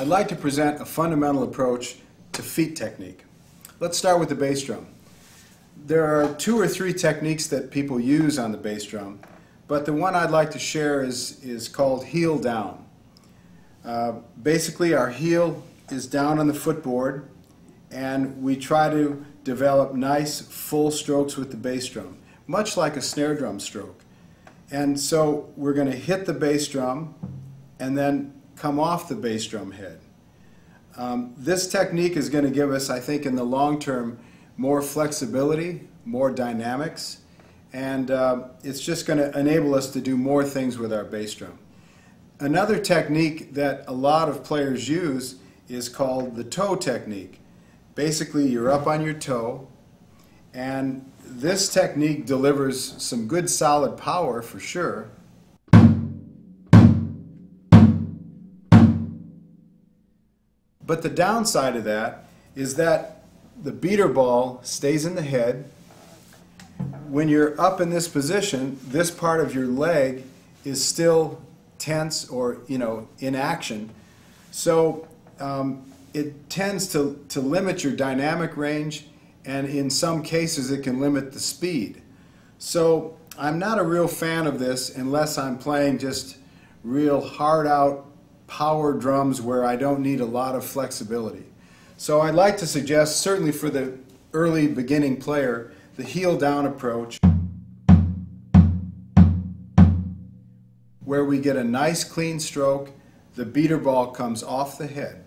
I'd like to present a fundamental approach to feet technique. Let's start with the bass drum. There are 2 or 3 techniques that people use on the bass drum, but the one I'd like to share is called heel down. Basically, our heel is down on the footboard, and we try to develop nice full strokes with the bass drum, much like a snare drum stroke. And so we're going to hit the bass drum and then come off the bass drum head. This technique is going to give us, I think, in the long term, more flexibility, more dynamics, and it's just going to enable us to do more things with our bass drum. Another technique that a lot of players use is called the toe technique. Basically, you're up on your toe, and this technique delivers some good solid power for sure. But the downside of that is that the beater ball stays in the head. When you're up in this position, this part of your leg is still tense or, in action. So it tends to limit your dynamic range, and in some cases it can limit the speed. So I'm not a real fan of this unless I'm playing just real hard out power drums where I don't need a lot of flexibility. So I'd like to suggest, certainly for the early beginning player, the heel down approach, where we get a nice clean stroke, the beater ball comes off the head.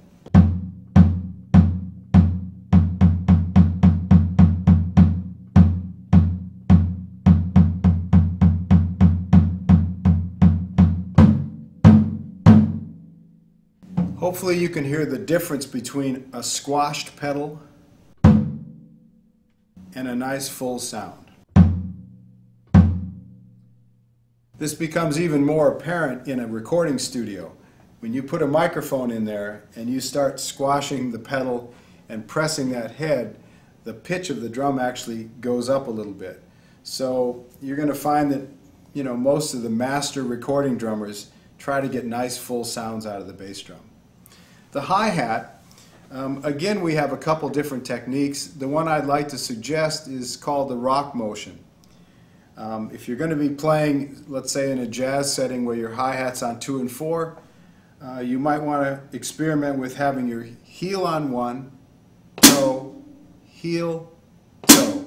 Hopefully you can hear the difference between a squashed pedal and a nice full sound. This becomes even more apparent in a recording studio. When you put a microphone in there and you start squashing the pedal and pressing that head, the pitch of the drum actually goes up a little bit. So you're going to find that most of the master recording drummers try to get nice full sounds out of the bass drum. The hi-hat, again, we have a couple different techniques. The one I'd like to suggest is called the rock motion. If you're going to be playing, let's say in a jazz setting where your hi-hat's on 2 and 4, you might want to experiment with having your heel on 1, toe, heel, toe,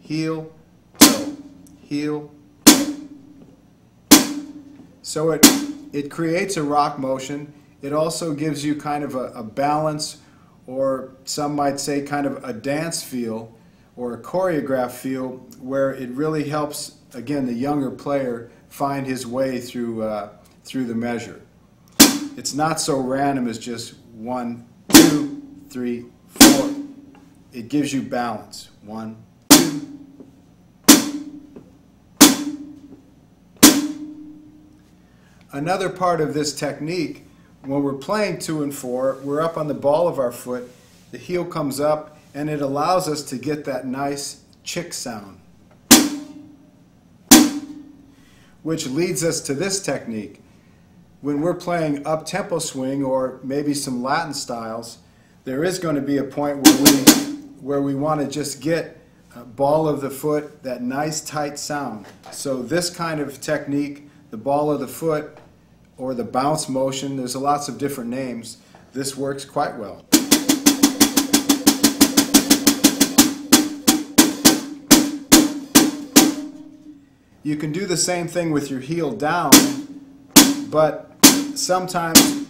heel, toe, heel, toe. So it creates a rock motion. It also gives you kind of a balance, or some might say kind of a dance feel or a choreographed feel, where it really helps, again, the younger player find his way through the measure. It's not so random as just 1, 2, 3, 4. It gives you balance. 1, 2. Another part of this technique, when we're playing 2 and 4, we're up on the ball of our foot, the heel comes up, and it allows us to get that nice chick sound, which leads us to this technique. When we're playing up-tempo swing or maybe some Latin styles, there is going to be a point where we want to just get a ball of the foot, that nice tight sound. So this kind of technique, the ball of the foot, or the bounce motion, there's lots of different names. This works quite well. You can do the same thing with your heel down, but sometimes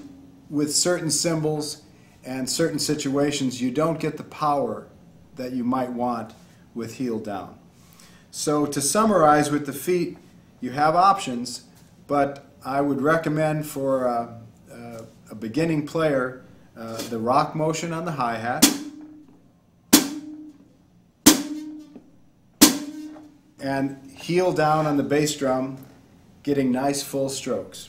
with certain cymbals and certain situations you don't get the power that you might want with heel down. So to summarize, with the feet, you have options, but I would recommend for a beginning player the rock motion on the hi-hat, and heel down on the bass drum, getting nice full strokes.